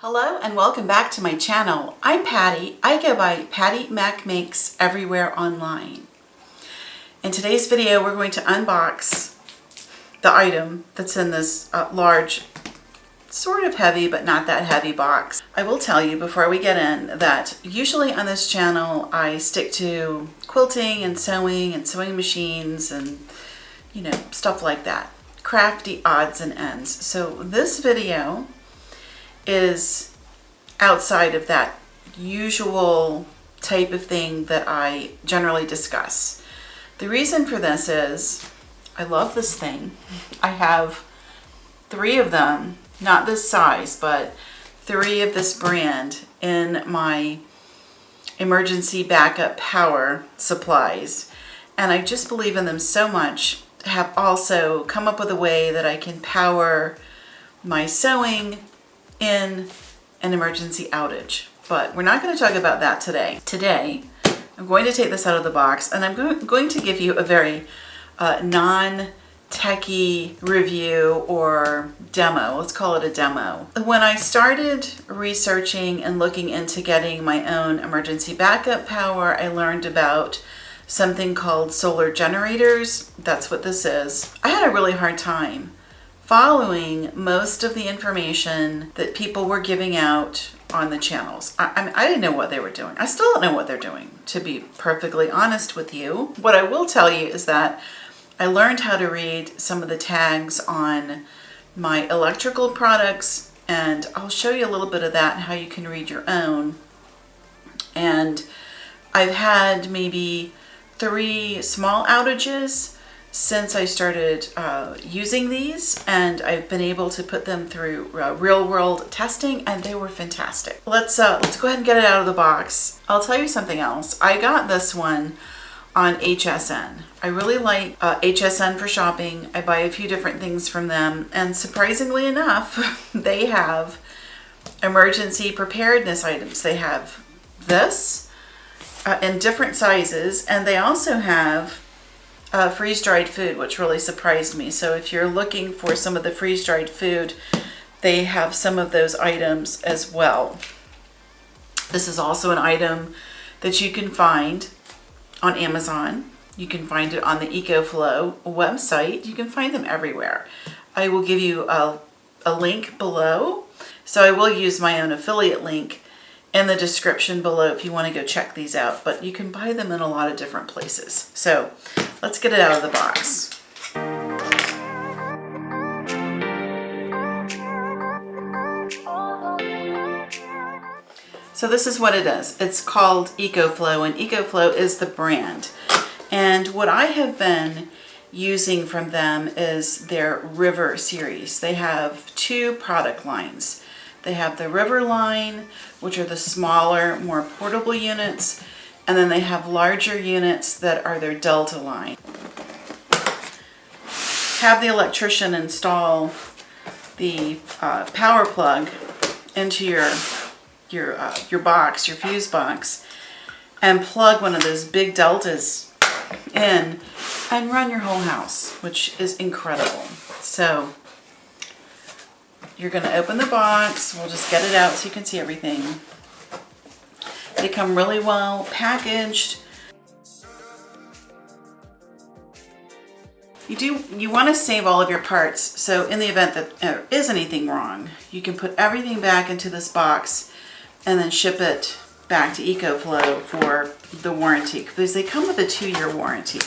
Hello and welcome back to my channel. I'm Patty. I go by Pattymac Makes everywhere online. In today's video we're going to unbox the item that's in this large, sort of heavy but not that heavy box. I will tell you before we get in that usually on this channel I stick to quilting and sewing machines and stuff like that. Crafty odds and ends. So this video is outside of that usual type of thing that I generally discuss. The reason for this is I love this thing. I have 3 of them, not this size, but 3 of this brand in my emergency backup power supplies. And I just believe in them so much. Have also come up with a way that I can power my sewing in an emergency outage. But we're not going to talk about that today. Today, I'm going to take this out of the box and I'm going to give you a very non-techie review or demo. Let's call it a demo. When I started researching and looking into getting my own emergency backup power, I learned about something called solar generators. That's what this is. I had a really hard time following most of the information that people were giving out on the channels. I didn't know what they were doing. I still don't know what they're doing, to be perfectly honest with you. What I will tell you is that I learned how to read some of the tags on my electrical products, and I'll show you a little bit of that and how you can read your own. And I've had maybe 3 small outages since I started using these, and I've been able to put them through real-world testing, and they were fantastic. Let's go ahead and get it out of the box. I'll tell you something else. I got this one on HSN. I really like HSN for shopping. I buy a few different things from them, and surprisingly enough, they have emergency preparedness items. They have this in different sizes, and they also have freeze-dried food, which really surprised me. So if you're looking for some of the freeze-dried food, they have some of those items as well. This is also an item that you can find on Amazon. You can find it on the Ecoflow website. You can find them everywhere. I will give you a link below. So I will use my own affiliate link in the description below if you want to go check these out, but you can buy them in a lot of different places. So let's get it out of the box. So this is what it is. It's called Ecoflow, and Ecoflow is the brand. And what I have been using from them is their River series. They have 2 product lines. They have the River line, which are the smaller, more portable units, and then they have larger units that are their Delta line. Have the electrician install the power plug into your box, your fuse box, and plug one of those big Deltas in and run your whole house, which is incredible. So you're going to open the box. We'll just get it out so you can see everything. They come really well packaged. You want to save all of your parts, so in the event that there is anything wrong, you can put everything back into this box and then ship it back to Ecoflow for the warranty, because they come with a 2-year warranty.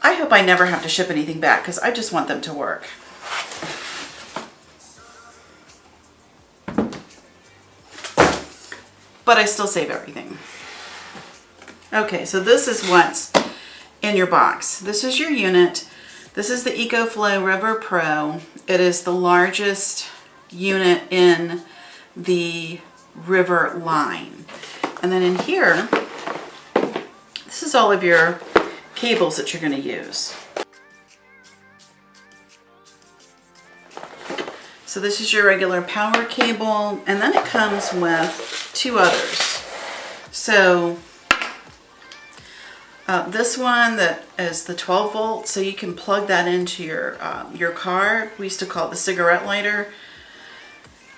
I hope I never have to ship anything back because I just want them to work. But I still save everything. Okay, so this is what's in your box. This is your unit. This is the Ecoflow River Pro. It is the largest unit in the River line. And then in here, this is all of your cables that you're going to use. So this is your regular power cable, and then it comes with 2 others. So this one that is the 12 volt, so you can plug that into your car. We used to call it the cigarette lighter.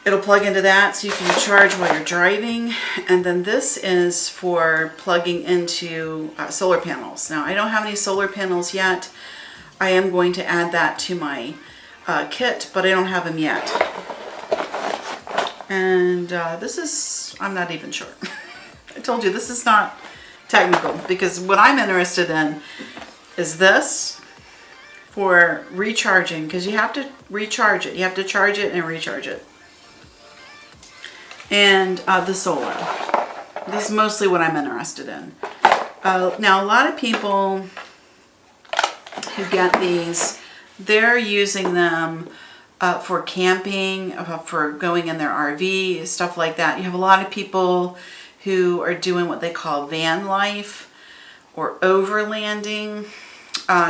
It'll plug into that so you can charge while you're driving. And then this is for plugging into solar panels. Now, I don't have any solar panels yet. I am going to add that to my kit, but I don't have them yet. And this is, I'm not even sure. I told you this is not technical, because what I'm interested in is this for recharging, because you have to recharge it. You have to charge it and recharge it. And the solar. This is mostly what I'm interested in. Now, a lot of people who get these, they're using them for camping, for going in their RV, stuff like that. You have a lot of people who are doing what they call van life or overlanding.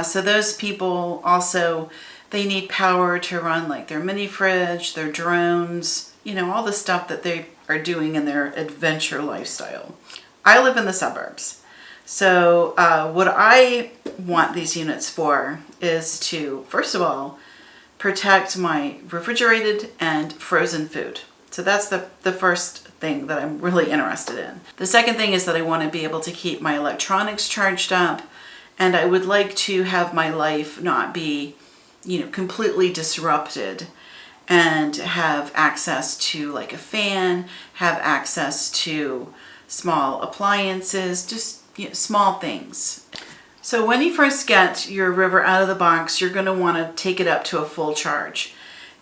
So those people also, they need power to run like their mini fridge, their drones, you know, all the stuff that they are doing in their adventure lifestyle. I live in the suburbs. So what I want these units for is to, first of all, protect my refrigerated and frozen food. So that's the first thing that I'm really interested in. The second thing is that I want to be able to keep my electronics charged up, and I would like to have my life not be, you know, completely disrupted, and have access to like a fan, have access to small appliances, just, you know, small things. So when you first get your River out of the box, you're going to want to take it up to a full charge.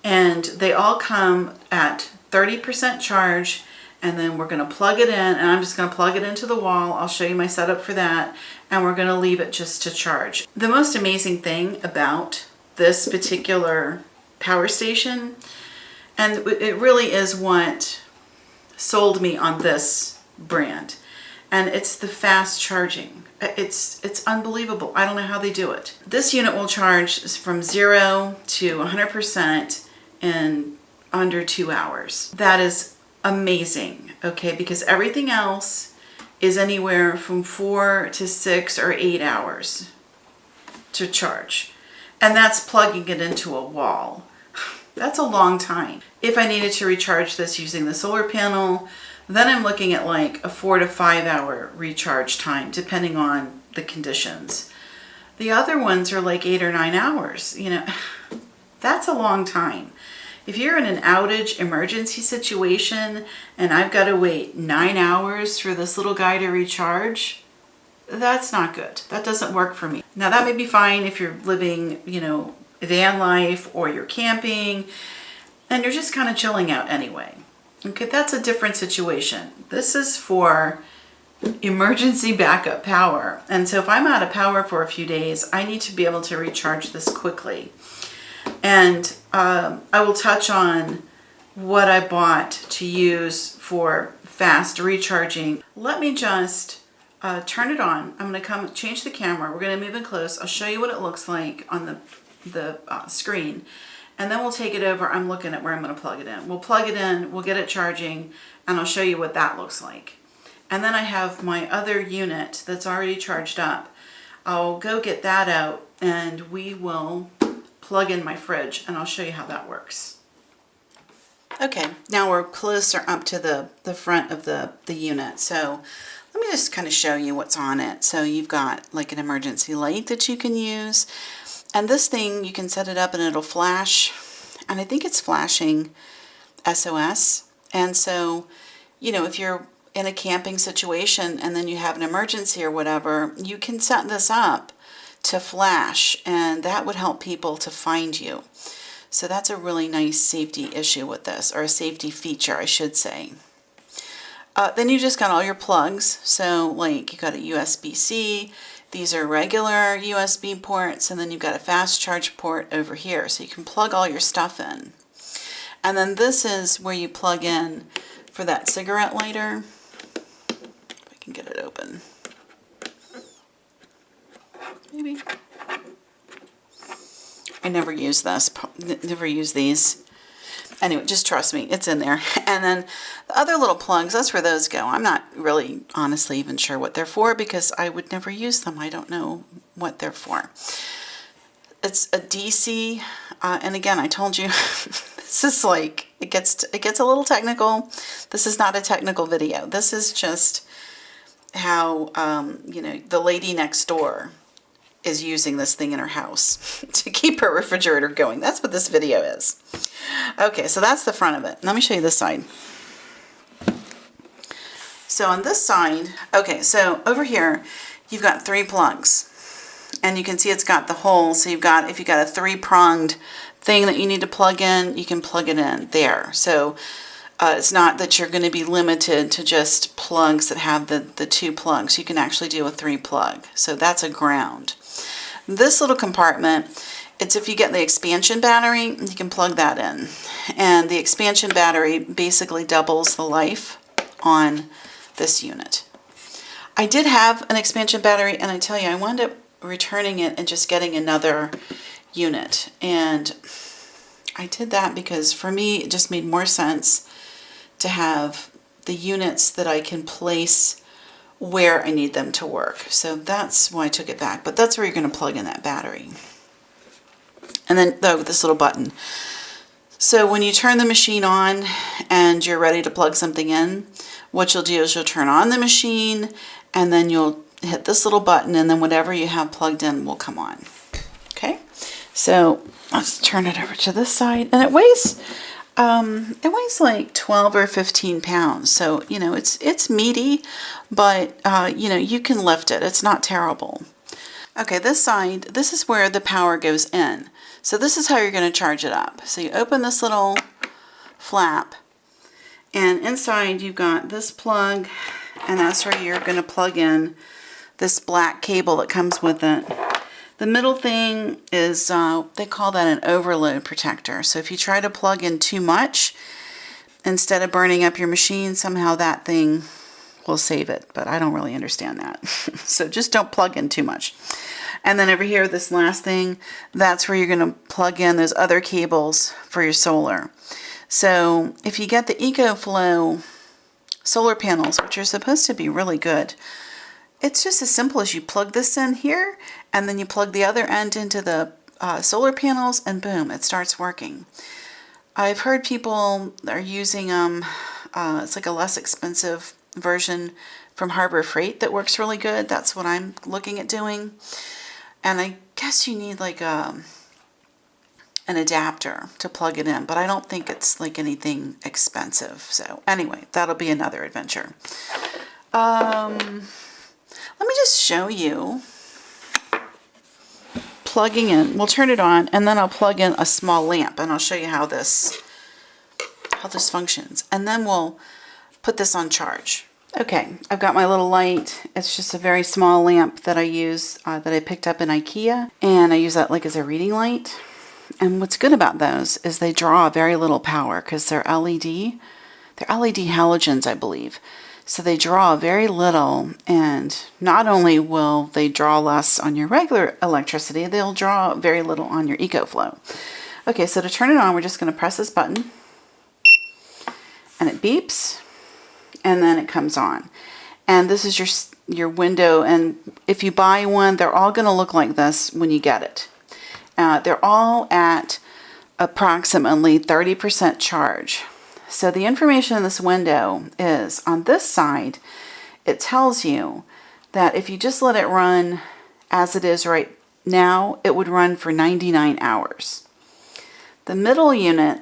And they all come at 30% charge, and then we're going to plug it in, and I'm just going to plug it into the wall. I'll show you my setup for that, and we're going to leave it just to charge. The most amazing thing about this particular power station, and it really is what sold me on this brand, and it's the fast charging. It's unbelievable. I don't know how they do it. This unit will charge from 0 to 100% in under 2 hours. That is amazing, okay, because everything else is anywhere from 4 to 6 or 8 hours to charge. And that's plugging it into a wall. That's a long time. If I needed to recharge this using the solar panel, then I'm looking at like a 4 to 5 hour recharge time, depending on the conditions. The other ones are like 8 or 9 hours. You know, that's a long time. If you're in an outage emergency situation and I've got to wait 9 hours for this little guy to recharge, that's not good. That doesn't work for me. Now that may be fine if you're living, you know, van life, or you're camping and you're just kind of chilling out anyway. Okay, that's a different situation. This is for emergency backup power. And so if I'm out of power for a few days, I need to be able to recharge this quickly. And I will touch on what I bought to use for fast recharging. Let me just turn it on. I'm going to come change the camera. We're going to move in close. I'll show you what it looks like on the screen. And then we'll take it over. I'm looking at where I'm going to plug it in. We'll plug it in, we'll get it charging, and I'll show you what that looks like. And then I have my other unit that's already charged up. I'll go get that out, and we will plug in my fridge, and I'll show you how that works. Okay, now we're closer up to the front of the unit. So let me just kind of show you what's on it. So you've got like an emergency light that you can use. And this thing, you can set it up and it'll flash. And I think it's flashing SOS. And so, you know, if you're in a camping situation and then you have an emergency or whatever, you can set this up to flash, and that would help people to find you. So that's a really nice safety issue with this, or a safety feature, I should say. Then you just got all your plugs. So like you got a USB-C. These are regular USB ports, and then you've got a fast charge port over here, so you can plug all your stuff in. And then this is where you plug in for that cigarette lighter. If I can get it open. Maybe. I never use this, never use these. Anyway, just trust me, it's in there. And then the other little plugs, that's where those go. I'm not really honestly even sure what they're for, because I would never use them. I don't know what they're for. It's a DC And again, I told you, this is like, it gets a little technical. This is not a technical video. This is just how, you know, the lady next door is using this thing in her house to keep her refrigerator going. That's what this video is. Okay, so that's the front of it. Let me show you this side. So on this side, okay, so over here, you've got 3 plugs. And you can see it's got the hole. So you've got, if you've got a 3-pronged thing that you need to plug in, you can plug it in there. So it's not that you're going to be limited to just plugs that have the 2 plugs. You can actually do a 3-plug. So that's a ground. This little compartment, it's if you get the expansion battery, you can plug that in. And the expansion battery basically doubles the life on this unit. I did have an expansion battery, and I tell you, I wound up returning it and just getting another unit. And I did that because for me it just made more sense to have the units that I can place where I need them to work. So that's why I took it back. But that's where you're going to plug in that battery. And then this little button. So when you turn the machine on and you're ready to plug something in, what you'll do is you'll turn on the machine and then you'll hit this little button, and then whatever you have plugged in will come on. Okay, so let's turn it over to this side, and it weighs like 12 or 15 pounds. So you know it's meaty, but you know, you can lift it. It's not terrible. Okay, this side, this is where the power goes in. So this is how you're going to charge it up. So you open this little flap, and inside you've got this plug, and that's where you're going to plug in this black cable that comes with it. The middle thing is, they call that an overload protector. So if you try to plug in too much, instead of burning up your machine, somehow that thing will save it. But I don't really understand that. So just don't plug in too much. And then over here, this last thing, that's where you're going to plug in those other cables for your solar. So if you get the Ecoflow solar panels, which are supposed to be really good, it's just as simple as you plug this in here, and then you plug the other end into the solar panels, and boom, it starts working. I've heard people are using it's like a less expensive version from Harbor Freight that works really good. That's what I'm looking at doing. And I guess you need like an adapter to plug it in, but I don't think it's like anything expensive. So anyway, that'll be another adventure. Let me just show you plugging in. We'll turn it on, and then I'll plug in a small lamp, and I'll show you how this functions. And then we'll put this on charge. Okay, I've got my little light. It's just a very small lamp that I use, that I picked up in IKEA, and I use that like as a reading light. And what's good about those is they draw very little power because they're LED. They're LED halogens, I believe. So they draw very little, and not only will they draw less on your regular electricity, they'll draw very little on your Ecoflow. Okay, so to turn it on, we're just going to press this button, and it beeps, and then it comes on. And this is your window, and if you buy one, they're all going to look like this when you get it. They're all at approximately 30% charge. So the information in this window is, on this side, it tells you that if you just let it run as it is right now, it would run for 99 hours. The middle unit,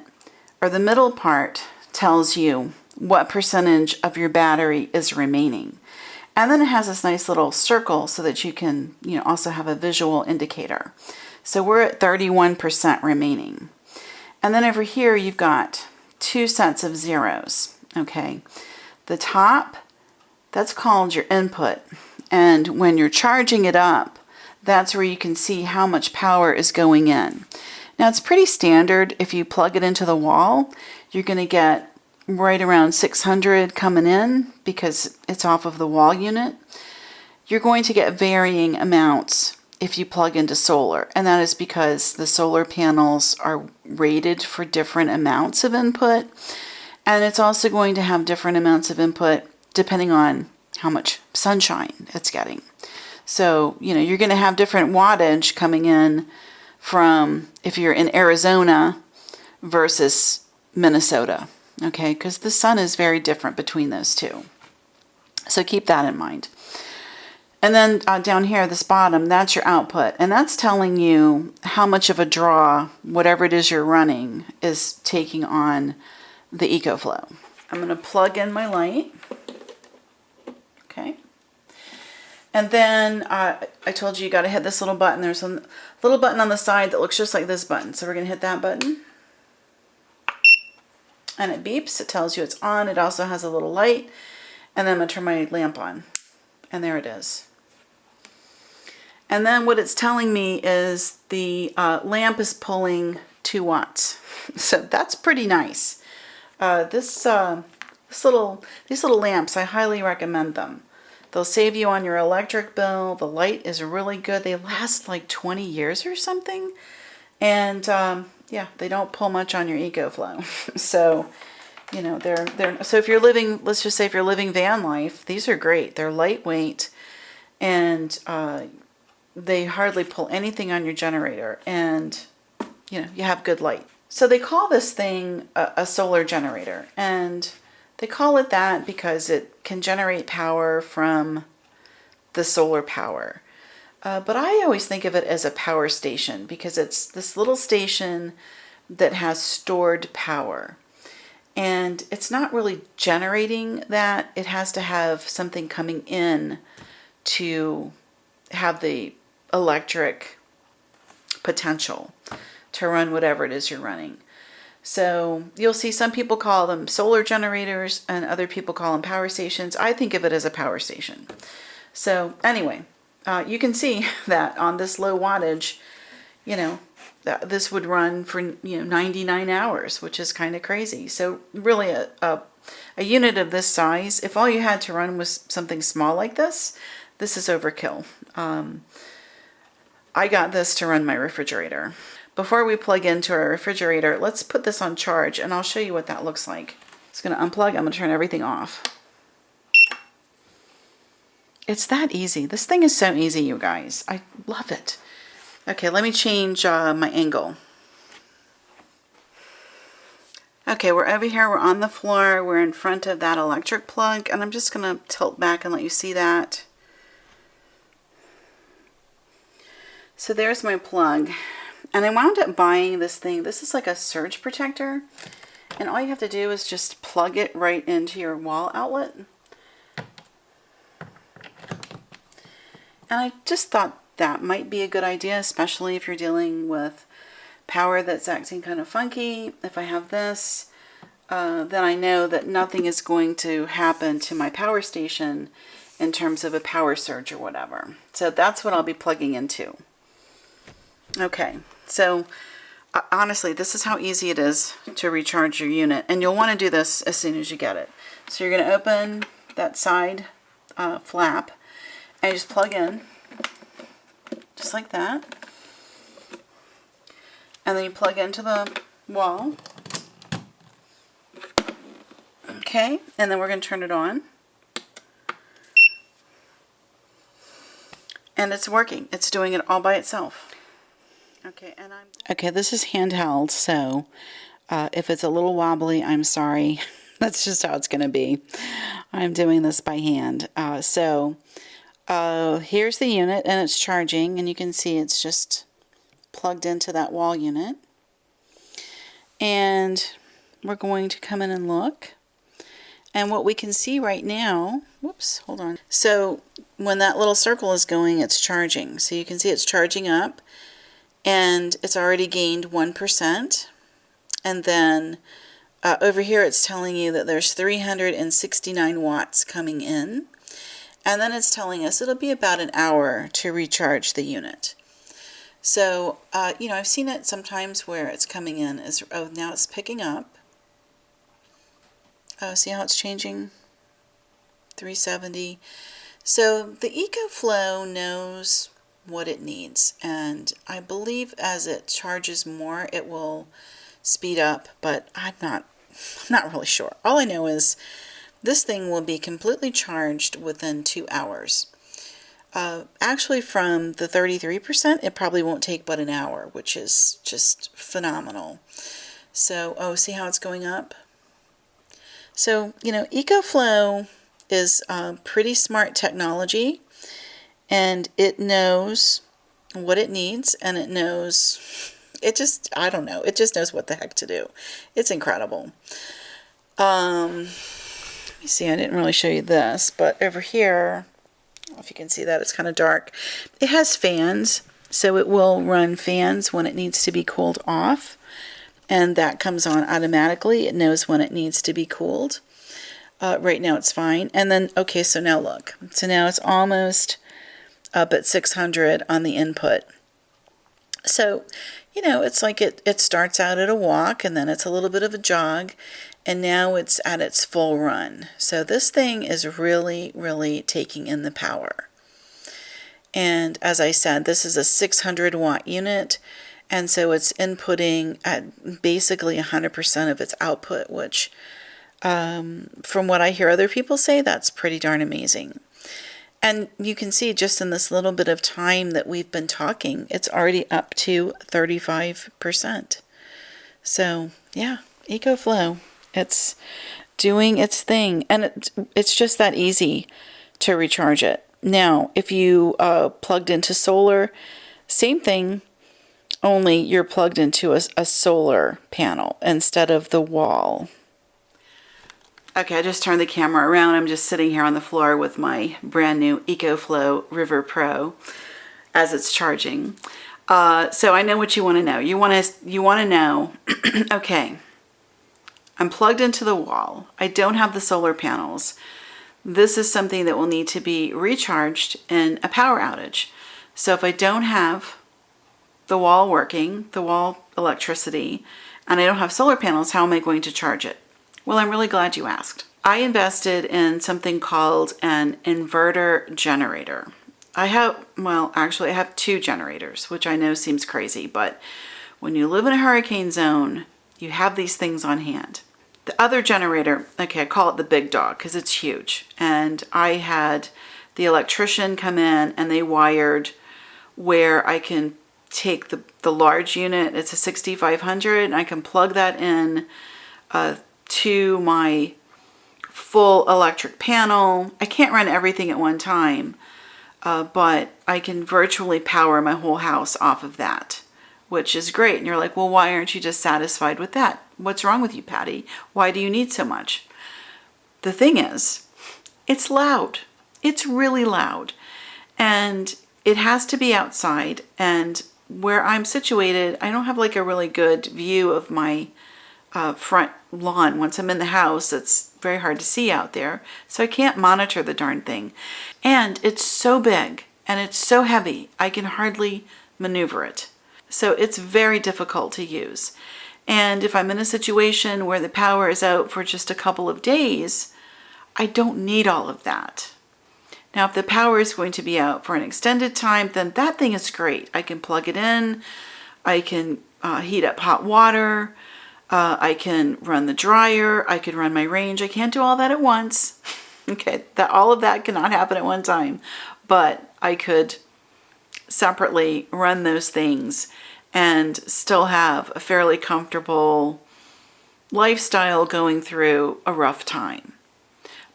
or the middle part, tells you what percentage of your battery is remaining. And then it has this nice little circle so that you can, you know, also have a visual indicator. So we're at 31% remaining. And then over here you've got 2 sets of zeros. Okay, the top, that's called your input, and when you're charging it up, that's where you can see how much power is going in. Now it's pretty standard. If you plug it into the wall, you're going to get right around 600 coming in because it's off of the wall unit. You're going to get varying amounts if you plug into solar, and that is because the solar panels are rated for different amounts of input, and it's also going to have different amounts of input depending on how much sunshine it's getting. So, you know, you're going to have different wattage coming in from if you're in Arizona versus Minnesota, okay? Because the sun is very different between those two. So keep that in mind. And then down here, this bottom, that's your output. And that's telling you how much of a draw, whatever it is you're running, is taking on the Ecoflow. I'm going to plug in my light. Okay. And then I told you got to hit this little button. There's a little button on the side that looks just like this button. So we're going to hit that button. And it beeps. It tells you it's on. It also has a little light. And then I'm going to turn my lamp on. And there it is. And then what it's telling me is the lamp is pulling 2 watts. So that's pretty nice. These little lamps, I highly recommend them. They'll save you on your electric bill. The light is really good. They last like 20 years or something. And yeah, they don't pull much on your Ecoflow. So, you know, so if you're living, let's just say if you're living van life, these are great. They're lightweight and they hardly pull anything on your generator, and you know, you have good light. So they call this thing a solar generator, and they call it that because it can generate power from the solar power. But I always think of it as a power station because it's this little station that has stored power. And it's not really generating that. It has to have something coming in to have the electric potential to run whatever it is you're running. So you'll see some people call them solar generators and other people call them power stations. I think of it as a power station. So anyway, you can see that on this low wattage, you know, this would run for 99 hours, which is kind of crazy. So really a unit of this size, if all you had to run was something small like this is overkill. I got this to run my refrigerator. Before we plug into our refrigerator, let's put this on charge and I'll show you what that looks like. It's going to unplug. I'm going to turn everything off. It's that easy. This thing is so easy, you guys. I love it. Okay, let me change my angle. Okay, we're over here. We're on the floor. We're in front of that electric plug, and I'm just going to tilt back and let you see that. So there's my plug, and I wound up buying this thing. This is like a surge protector, and all you have to do is just plug it right into your wall outlet. And I just thought that might be a good idea, especially if you're dealing with power that's acting kind of funky. If I have this, then I know that nothing is going to happen to my power station in terms of a power surge or whatever. So that's what I'll be plugging into. Okay, so honestly, this is how easy it is to recharge your unit, and you'll want to do this as soon as you get it. So you're going to open that side flap and you just plug in, just like that, and then you plug into the wall. Okay, and then we're going to turn it on, and it's working. It's doing it all by itself. Okay, this is handheld, so if it's a little wobbly, I'm sorry. That's just how it's going to be. I'm doing this by hand. Here's the unit, and it's charging, and you can see it's just plugged into that wall unit. And we're going to come in and look. And what we can see right now, whoops, hold on. So when that little circle is going, it's charging. So you can see it's charging up. And it's already gained 1%. And then over here it's telling you that there's 369 watts coming in. And then it's telling us it'll be about an hour to recharge the unit. So, you know, I've seen it sometimes where it's coming in as, oh, now it's picking up. Oh, see how it's changing? 370. So the Ecoflow knows what it needs, and I believe as it charges more it will speed up, but I'm not really sure. All I know is this thing will be completely charged within 2 hours. Actually, from the 33%, it probably won't take but an hour, which is just phenomenal. So, oh, see how it's going up? So, Ecoflow is pretty smart technology, and it knows what it needs, and it knows, I don't know, it just knows what the heck to do. It's incredible. Let me see, I didn't really show you this, but over here, I don't know if you can see that, it's kind of dark. It has fans, so it will run fans when it needs to be cooled off, and that comes on automatically. It knows when it needs to be cooled. Right now it's fine. And then, okay, so now look. So now it's almost up at 600 on the input. So, it's like it starts out at a walk, and then it's a little bit of a jog, and now it's at its full run. So this thing is really, really taking in the power. And as I said, this is a 600 watt unit, and so it's inputting at basically 100% of its output, which from what I hear other people say, that's pretty darn amazing. And you can see just in this little bit of time that we've been talking, it's already up to 35%. So yeah, Ecoflow, it's doing its thing, and it's just that easy to recharge it. Now, if you plugged into solar, same thing, only you're plugged into a solar panel instead of the wall. Okay, I just turned the camera around. I'm just sitting here on the floor with my brand new Ecoflow River Pro as it's charging. So I know what you want to know. You want to know, okay, I'm plugged into the wall. I don't have the solar panels. This is something that will need to be recharged in a power outage. So if I don't have the wall working, the wall electricity, and I don't have solar panels, how am I going to charge it? Well, I'm really glad you asked. I invested in something called an inverter generator. I have two generators, which I know seems crazy, but when you live in a hurricane zone, you have these things on hand. The other generator, okay, I call it the big dog because it's huge. And I had the electrician come in, and they wired where I can take the large unit, it's a 6500, and I can plug that in to my full electric panel. I can't run everything at one time, but I can virtually power my whole house off of that, which is great. And you're like, well, why aren't you just satisfied with that? What's wrong with you, Patty? Why do you need so much? The thing is, it's loud. It's really loud. And it has to be outside. And where I'm situated, I don't have like a really good view of my front lawn. Once I'm in the house, it's very hard to see out there. So I can't monitor the darn thing. And it's so big and it's so heavy, I can hardly maneuver it. So it's very difficult to use. And if I'm in a situation where the power is out for just a couple of days, I don't need all of that. Now, if the power is going to be out for an extended time, then that thing is great. I can plug it in. I can heat up hot water. I can run the dryer. I could run my range. I can't do all that at once. Okay, all of that cannot happen at one time. But I could separately run those things and still have a fairly comfortable lifestyle going through a rough time.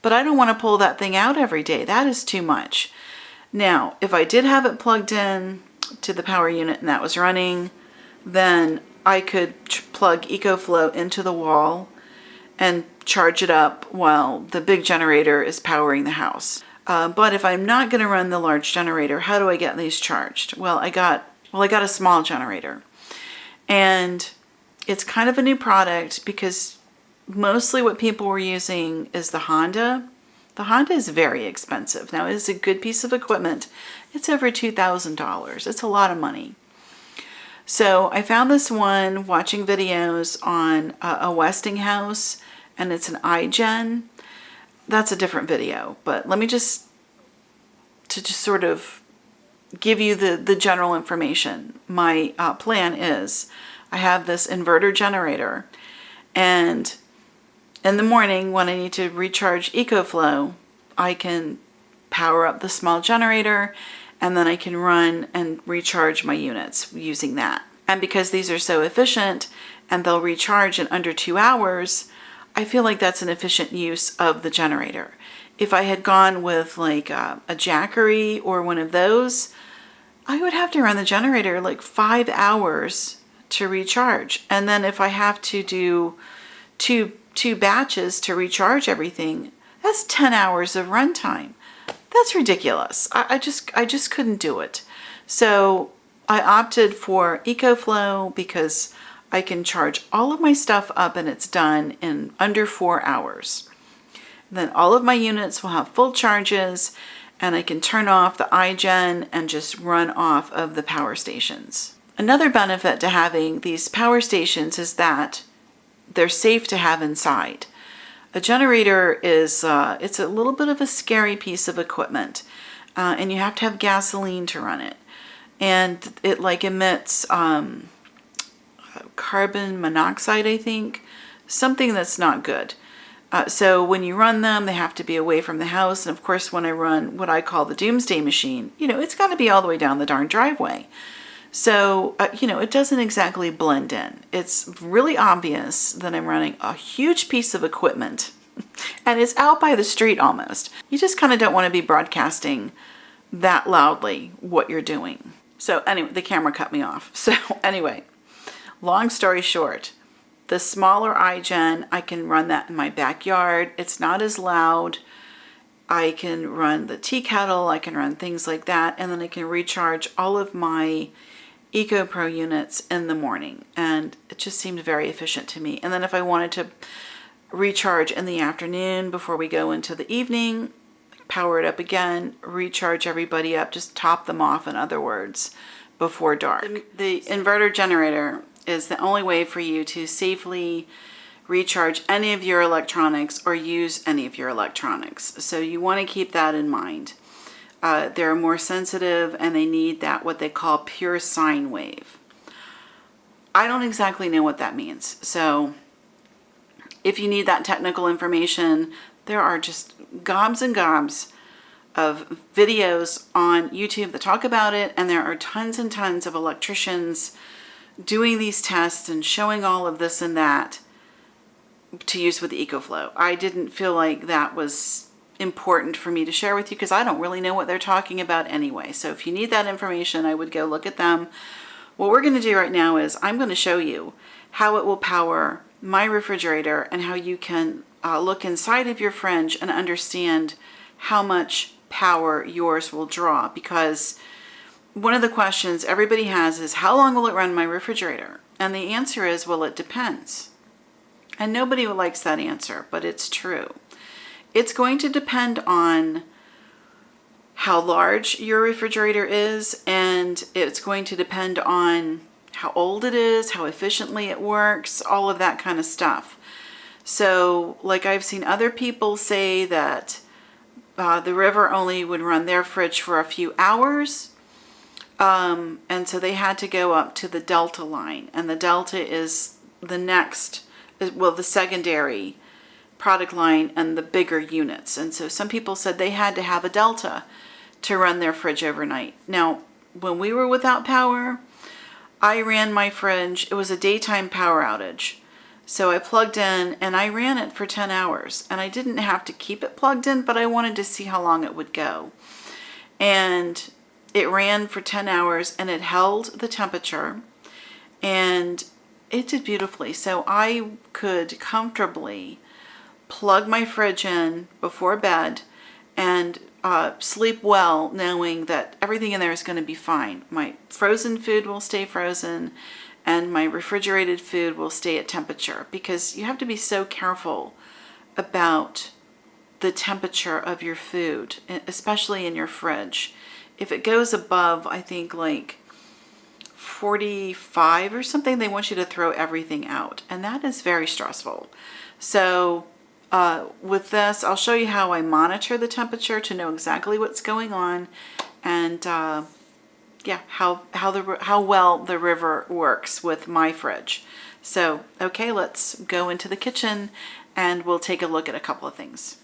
But I don't want to pull that thing out every day. That is too much. Now, if I did have it plugged in to the power unit and that was running, then I could plug Ecoflow into the wall and charge it up while the big generator is powering the house. But if I'm not going to run the large generator, how do I get these charged? Well, I got a small generator. And it's kind of a new product because mostly what people were using is the Honda. The Honda is very expensive. Now, it's a good piece of equipment. It's over $2,000. It's a lot of money. So I found this one watching videos on a Westinghouse, and it's an iGen. That's a different video, but let me just sort of give you the general information. My plan is I have this inverter generator, and in the morning when I need to recharge Ecoflow, I can power up the small generator, and then I can run and recharge my units using that. And because these are so efficient and they'll recharge in under 2 hours, I feel like that's an efficient use of the generator. If I had gone with like a Jackery or one of those, I would have to run the generator like 5 hours to recharge. And then if I have to do two batches to recharge everything, that's 10 hours of runtime. That's ridiculous. I just couldn't do it. So I opted for Ecoflow because I can charge all of my stuff up and it's done in under 4 hours. Then all of my units will have full charges, and I can turn off the iGen and just run off of the power stations. Another benefit to having these power stations is that they're safe to have inside. A generator is, it's a little bit of a scary piece of equipment, and you have to have gasoline to run it. And it like emits carbon monoxide, I think, something that's not good. So when you run them, they have to be away from the house. And of course, when I run what I call the doomsday machine, it's got to be all the way down the darn driveway. So, it doesn't exactly blend in. It's really obvious that I'm running a huge piece of equipment and it's out by the street almost. You just kind of don't want to be broadcasting that loudly what you're doing. So anyway, the camera cut me off. So anyway, long story short, the smaller iGen, I can run that in my backyard. It's not as loud. I can run the tea kettle, I can run things like that, and then I can recharge all of my EcoPro units in the morning. And it just seemed very efficient to me. And then if I wanted to recharge in the afternoon before we go into the evening, power it up again, recharge everybody up, just top them off, in other words, before dark. The inverter generator is the only way for you to safely recharge any of your electronics or use any of your electronics. So you want to keep that in mind. They're more sensitive and they need that what they call pure sine wave. I don't exactly know what that means. So if you need that technical information, there are just gobs and gobs of videos on YouTube that talk about it, and there are tons and tons of electricians doing these tests and showing all of this and that to use with the Ecoflow. I didn't feel like that was important for me to share with you because I don't really know what they're talking about anyway. So if you need that information, I would go look at them. What we're going to do right now is I'm going to show you how it will power my refrigerator and how you can look inside of your fridge and understand how much power yours will draw, because one of the questions everybody has is, how long will it run my refrigerator? And the answer is, well, it depends. And nobody likes that answer, but it's true. It's going to depend on how large your refrigerator is, and it's going to depend on how old it is, how efficiently it works, all of that kind of stuff. So, like I've seen other people say that the River only would run their fridge for a few hours, and so they had to go up to the Delta line, and the Delta is the next, well, the secondary product line and the bigger units. And so some people said they had to have a Delta to run their fridge overnight. Now, when we were without power, I ran my fridge. It was a daytime power outage. So I plugged in and I ran it for 10 hours. And I didn't have to keep it plugged in, but I wanted to see how long it would go. And it ran for 10 hours and it held the temperature. And it did beautifully. So I could comfortably plug my fridge in before bed and sleep well, knowing that everything in there is going to be fine. My frozen food will stay frozen and my refrigerated food will stay at temperature, because you have to be so careful about the temperature of your food, especially in your fridge. If it goes above, I think like 45 or something, they want you to throw everything out, and that is very stressful. So with this, I'll show you how I monitor the temperature to know exactly what's going on, and yeah, how well the River works with my fridge. So, okay, let's go into the kitchen and we'll take a look at a couple of things.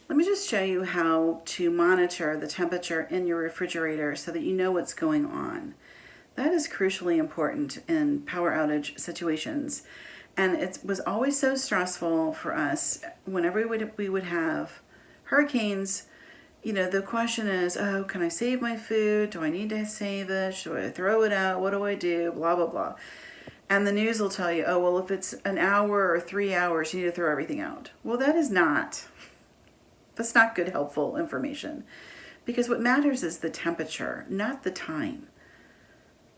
Let me just show you how to monitor the temperature in your refrigerator so that you know what's going on. That is crucially important in power outage situations. And it was always so stressful for us whenever we would have hurricanes. You know, the question is, oh, can I save my food? Do I need to save it? Should I throw it out? What do I do? Blah, blah, blah. And the news will tell you, oh, well, if it's an hour or 3 hours, you need to throw everything out. Well, that's not good, helpful information. Because what matters is the temperature, not the time.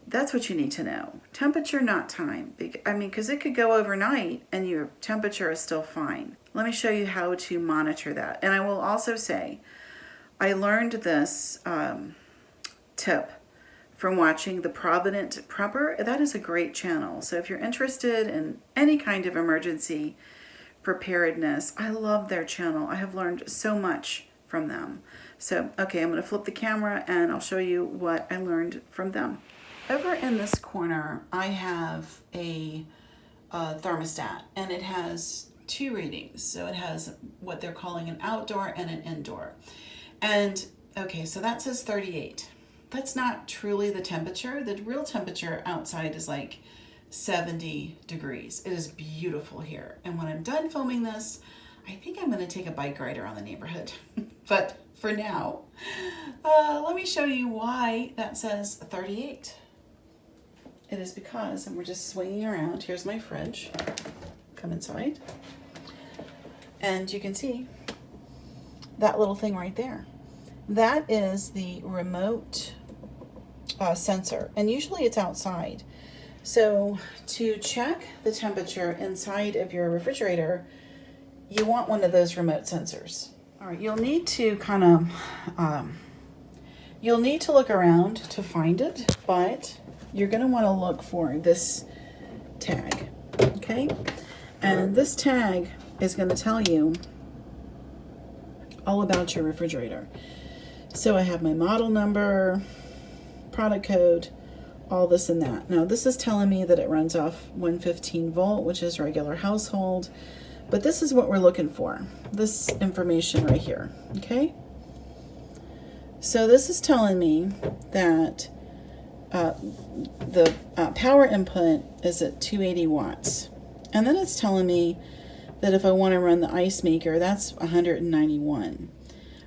That's what you need to know. Temperature, not time. Because it could go overnight and your temperature is still fine. Let me show you how to monitor that. And I will also say, I learned this tip from watching the Provident Prepper. That is a great channel. So if you're interested in any kind of emergency preparedness, I love their channel. I have learned so much from them. So, okay, I'm going to flip the camera and I'll show you what I learned from them. Over in this corner, I have a thermostat, and it has 2 readings. So it has what they're calling an outdoor and an indoor. And okay, so that says 38. That's not truly the temperature. The real temperature outside is like 70 degrees. It is beautiful here. And when I'm done filming this, I think I'm going to take a bike ride around the neighborhood. But for now, let me show you why that says 38. It is because, and we're just swinging around, here's my fridge. Come inside. And you can see that little thing right there. That is the remote sensor, and usually it's outside. So to check the temperature inside of your refrigerator, you want one of those remote sensors. All right, you'll need to look around to find it, but you're going to want to look for this tag, okay? And this tag is going to tell you all about your refrigerator. So I have my model number, product code, all this and that. Now this is telling me that it runs off 115 volt, which is regular household, but this is what we're looking for, this information right here, okay? So this is telling me that the power input is at 280 watts. And then it's telling me that if I want to run the ice maker, that's 191.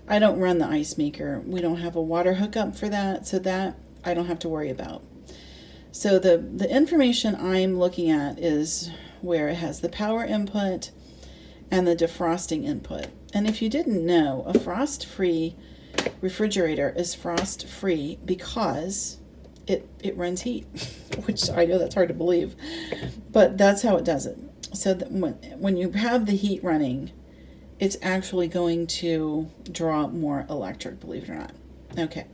I don't run the ice maker. We don't have a water hookup for that, so that I don't have to worry about. So the information I'm looking at is where it has the power input and the defrosting input. And if you didn't know, a frost-free refrigerator is frost-free because it runs heat, which I know that's hard to believe, but that's how it does it. So that when you have the heat running, it's actually going to draw more electric, believe it or not. Okay,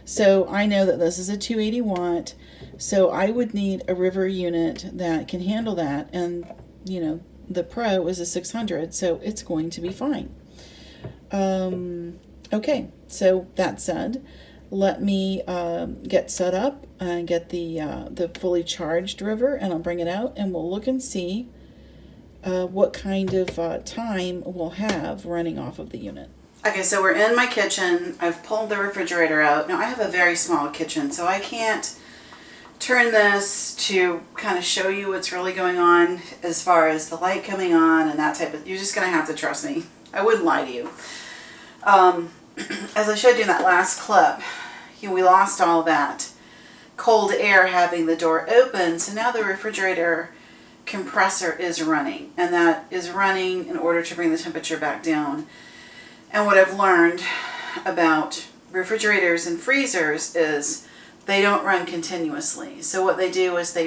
so I know that this is a 280 watt, so I would need a River unit that can handle that, and you know, the Pro is a 600, so it's going to be fine. Okay, so that said, let me get set up and get the fully charged River, and I'll bring it out and we'll look and see what kind of time we'll have running off of the unit. Okay, so we're in my kitchen. I've pulled the refrigerator out. Now I have a very small kitchen, so I can't turn this to kind of show you what's really going on as far as the light coming on and that type of, you're just gonna have to trust me. I wouldn't lie to you. As I showed you in that last clip, we lost all that cold air having the door open, so now the refrigerator compressor is running, and that is running in order to bring the temperature back down. And what I've learned about refrigerators and freezers is they don't run continuously. So what they do is they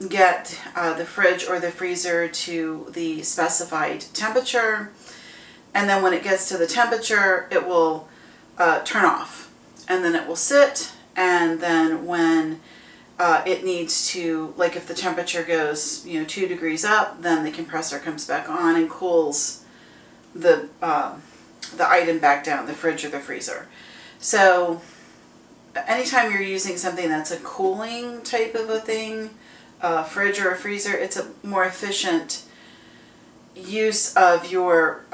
get the fridge or the freezer to the specified temperature, and then when it gets to the temperature, it will turn off, and then it will sit, and then when it needs to, like if the temperature goes 2 degrees up, then the compressor comes back on and cools the item back down, the fridge or the freezer. So anytime you're using something that's a cooling type of a thing, a fridge or a freezer, it's a more efficient use of your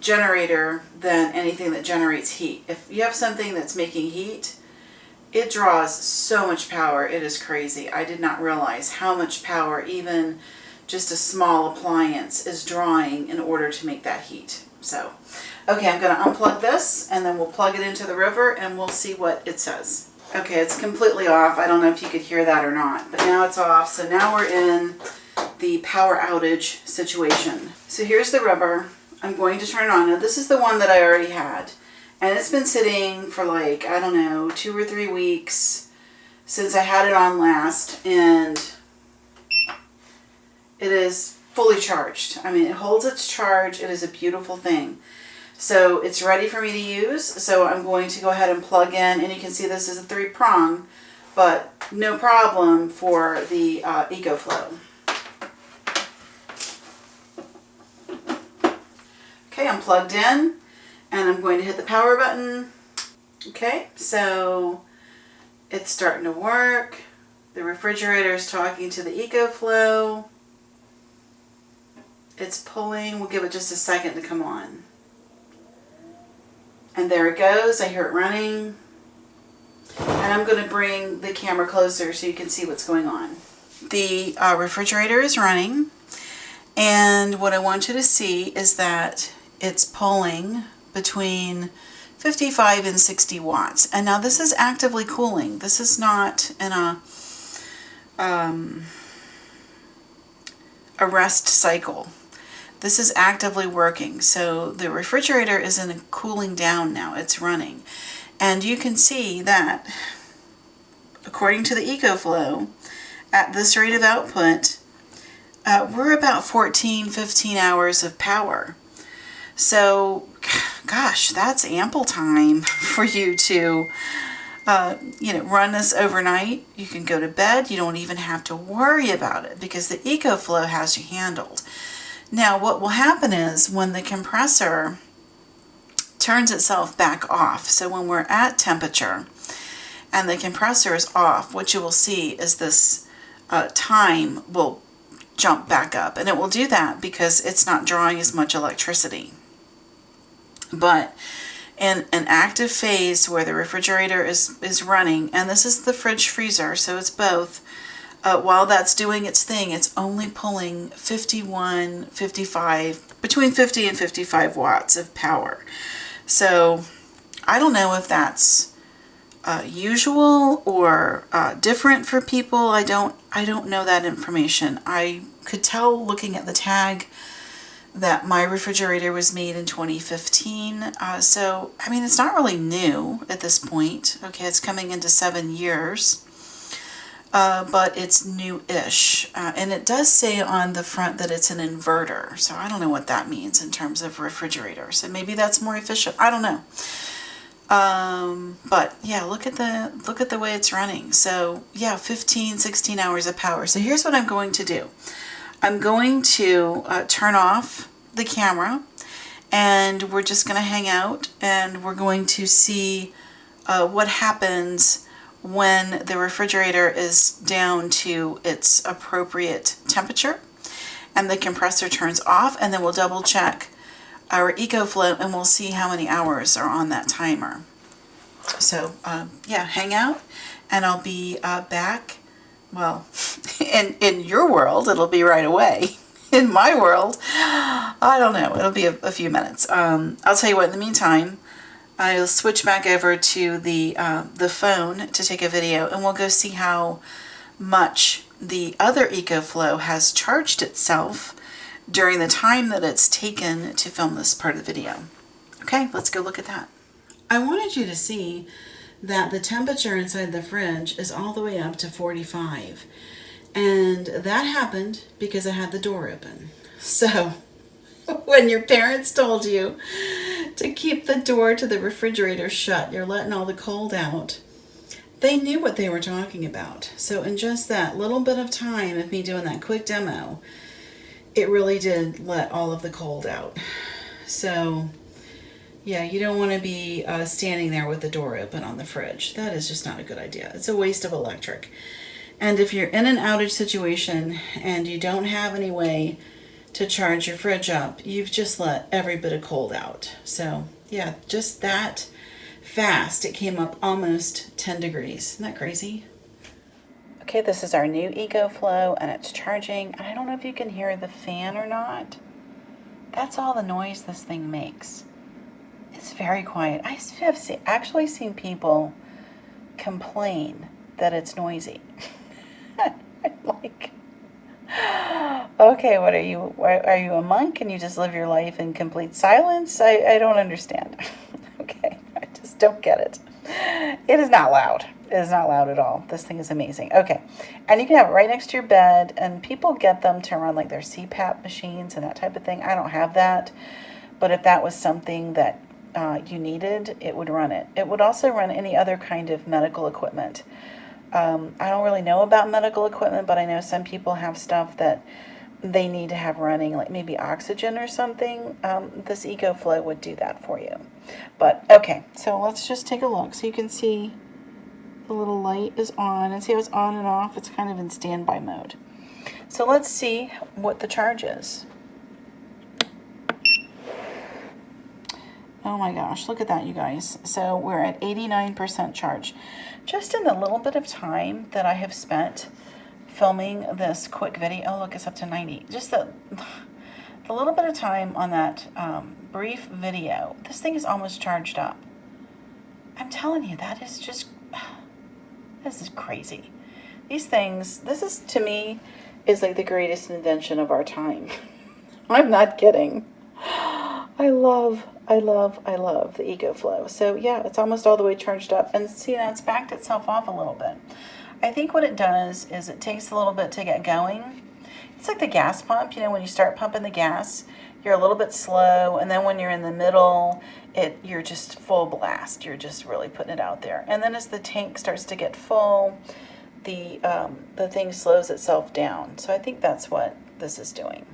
generator than anything that generates heat. If you have something that's making heat, it draws so much power. It is crazy. I did not realize how much power even just a small appliance is drawing in order to make that heat. So, okay, I'm going to unplug this and then we'll plug it into the river and we'll see what it says. Okay, it's completely off. I don't know if you could hear that or not, but now it's off. So now we're in the power outage situation. So here's the river. I'm going to turn it on. Now this is the one that I already had. And it's been sitting for like, I don't know, 2 or 3 weeks since I had it on last. And it is fully charged. I mean, it holds its charge. It is a beautiful thing. So it's ready for me to use. So I'm going to go ahead and plug in. And you can see this is a 3-prong, but no problem for the Ecoflow. Okay, I'm plugged in. And I'm going to hit the power button. Okay, so it's starting to work. The refrigerator is talking to the Ecoflow. It's pulling. We'll give it just a second to come on. And there it goes. I hear it running. And I'm going to bring the camera closer so you can see what's going on. The refrigerator is running. And what I want you to see is that it's pulling between 55 and 60 watts. And now this is actively cooling. This is not in a rest cycle. This is actively working. So the refrigerator is in a cooling down now. It's running. And you can see that according to the Ecoflow, at this rate of output, we're about 14-15 hours of power. So, gosh, that's ample time for you to, run this overnight. You can go to bed. You don't even have to worry about it because the Ecoflow has you handled. Now, what will happen is when the compressor turns itself back off, so when we're at temperature and the compressor is off, what you will see is this time will jump back up. And it will do that because it's not drawing as much electricity. But in an active phase where the refrigerator is running, and this is the fridge freezer, so it's both, while that's doing its thing, it's only pulling 55, between 50 and 55 watts of power. So I don't know if that's usual or different for people. I don't know that information. I could tell looking at the tag that my refrigerator was made in 2015. So, I mean, it's not really new at this point. Okay, it's coming into 7 years, but it's new-ish. And it does say on the front that it's an inverter. So I don't know what that means in terms of refrigerator. So maybe that's more efficient. I don't know. But yeah, look at the way it's running. So yeah, 15-16 hours of power. So here's what I'm going to do. I'm going to turn off the camera and we're just going to hang out and we're going to see what happens when the refrigerator is down to its appropriate temperature and the compressor turns off, and then we'll double check our Ecoflow and we'll see how many hours are on that timer. So yeah, hang out and I'll be back. Well, in your world, it'll be right away. In my world, I don't know. It'll be a few minutes. I'll tell you what, in the meantime, I'll switch back over to the phone to take a video, and we'll go see how much the other Ecoflow has charged itself during the time that it's taken to film this part of the video. Okay, let's go look at that. I wanted you to see that the temperature inside the fridge is all the way up to 45. And that happened because I had the door open. So when your parents told you to keep the door to the refrigerator shut, you're letting all the cold out, they knew what they were talking about. So in just that little bit of time of me doing that quick demo, it really did let all of the cold out. So yeah, you don't want to be standing there with the door open on the fridge. That is just not a good idea. It's a waste of electric. And if you're in an outage situation and you don't have any way to charge your fridge up, you've just let every bit of cold out. So yeah, just that fast, it came up almost 10 degrees. Isn't that crazy? Okay, this is our new Ecoflow and it's charging. I don't know if you can hear the fan or not. That's all the noise this thing makes. It's very quiet. I have actually seen people complain that it's noisy. I'm like, okay, what are you? Are you a monk and you just live your life in complete silence? I don't understand. Okay, I just don't get it. It is not loud. It is not loud at all. This thing is amazing. Okay, and you can have it right next to your bed, and people get them to run like their CPAP machines and that type of thing. I don't have that, but if that was something that you needed, it would run it. It would also run any other kind of medical equipment. I don't really know about medical equipment, but I know some people have stuff that they need to have running, like maybe oxygen or something. This Ecoflow would do that for you. But okay, so let's just take a look. So you can see the little light is on, and see how it's on and off. It's kind of in standby mode. So let's see what the charge is. Oh my gosh, look at that, you guys. So we're at 89% charge. Just in the little bit of time that I have spent filming this quick video, oh look, it's up to 90. Just the little bit of time on that brief video, this thing is almost charged up. I'm telling you, that is just, this is crazy. These things, this is, to me, is like the greatest invention of our time. I'm not kidding. I love the Ecoflow. So yeah, it's almost all the way charged up. And see, now it's backed itself off a little bit. I think what it does is it takes a little bit to get going. It's like the gas pump. You know, when you start pumping the gas, you're a little bit slow. And then when you're in the middle, you're just full blast. You're just really putting it out there. And then as the tank starts to get full, the thing slows itself down. So I think that's what this is doing.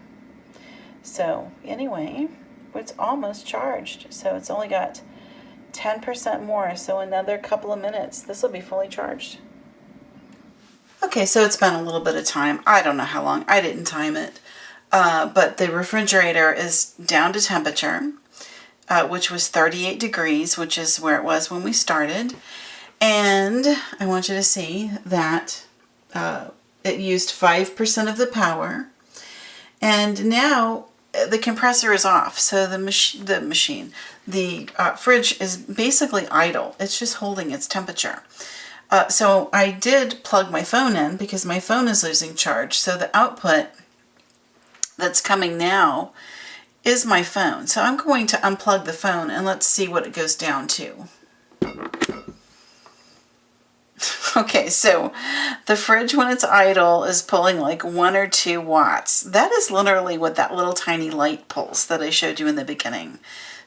So anyway, it's almost charged. So it's only got 10% more. So another couple of minutes, this will be fully charged. Okay, so it's been a little bit of time. I don't know how long. I didn't time it. But the refrigerator is down to temperature, which was 38 degrees, which is where it was when we started. And I want you to see that it used 5% of the power. And now the compressor is off. So the fridge is basically idle. It's just holding its temperature. So I did plug my phone in because my phone is losing charge. So the output that's coming now is my phone. So I'm going to unplug the phone and let's see what it goes down to. Okay, so the fridge when it's idle is pulling like 1 or 2 watts. That is literally what that little tiny light pulls that I showed you in the beginning.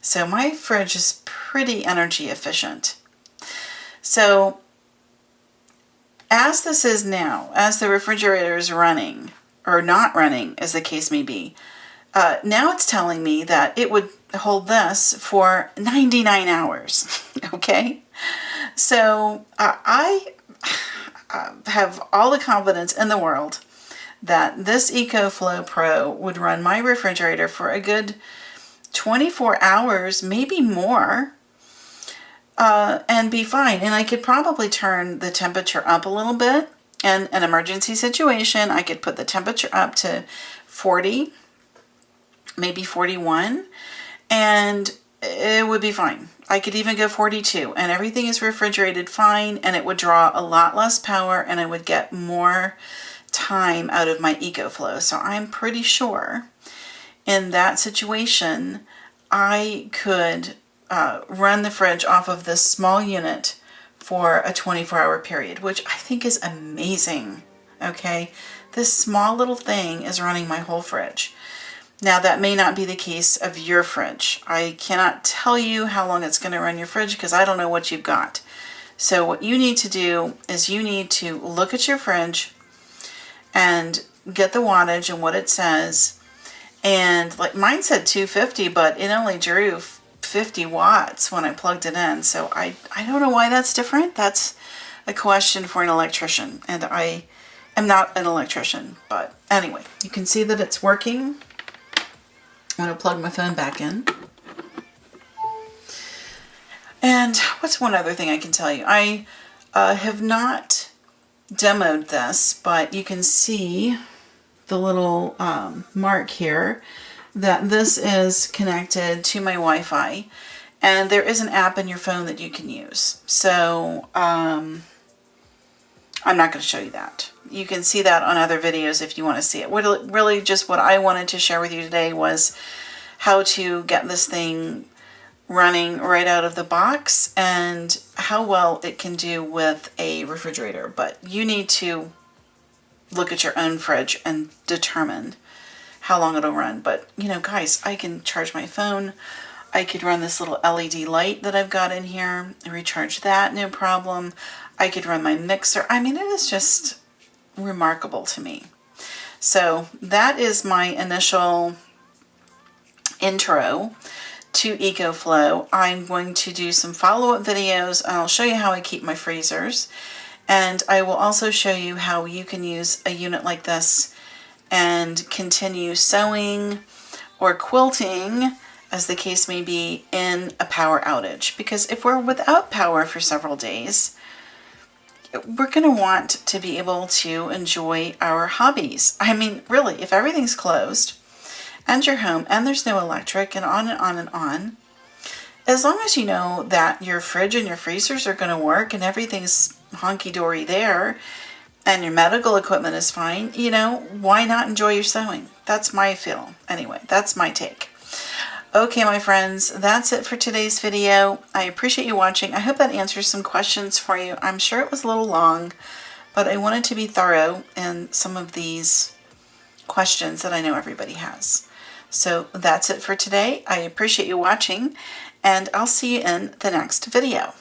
So my fridge is pretty energy efficient. So as this is now, as the refrigerator is running, or not running as the case may be, now it's telling me that it would hold this for 99 hours, okay? So I have all the confidence in the world that this Ecoflow Pro would run my refrigerator for a good 24 hours, maybe more, and be fine. And I could probably turn the temperature up a little bit. In an emergency situation, I could put the temperature up to 40, maybe 41, and it would be fine. I could even go 42, and everything is refrigerated fine, and it would draw a lot less power, and I would get more time out of my Ecoflow. So I'm pretty sure in that situation, I could run the fridge off of this small unit for a 24-hour period, which I think is amazing, okay? This small little thing is running my whole fridge. Now, that may not be the case of your fridge. I cannot tell you how long it's going to run your fridge because I don't know what you've got. So what you need to do is you need to look at your fridge and get the wattage and what it says. And like mine said 250, but it only drew 50 watts when I plugged it in. So I don't know why that's different. That's a question for an electrician. And I am not an electrician. But anyway, you can see that it's working. I'm going to plug my phone back in. And what's one other thing I can tell you? I have not demoed this, but you can see the little mark here that this is connected to my Wi-Fi, and there is an app in your phone that you can use. So I'm not going to show you that. You can see that on other videos if you want to see it. Really just what I wanted to share with you today was how to get this thing running right out of the box and how well it can do with a refrigerator. But you need to look at your own fridge and determine how long it'll run. But you know, guys, I can charge my phone. I could run this little LED light that I've got in here and recharge that, no problem. I could run my mixer. I mean, it is just remarkable to me. So that is my initial intro to Ecoflow. I'm going to do some follow-up videos, and I'll show you how I keep my freezers. And I will also show you how you can use a unit like this and continue sewing or quilting, as the case may be, in a power outage. Because if we're without power for several days, we're going to want to be able to enjoy our hobbies. I mean, really, if everything's closed and you're home and there's no electric and on and on and on, as long as you know that your fridge and your freezers are going to work and everything's honky-dory there and your medical equipment is fine, you know, why not enjoy your sewing? That's my feel. Anyway, that's my take. Okay, my friends, that's it for today's video. I appreciate you watching. I hope that answers some questions for you. I'm sure it was a little long, but I wanted to be thorough in some of these questions that I know everybody has. So that's it for today. I appreciate you watching, and I'll see you in the next video.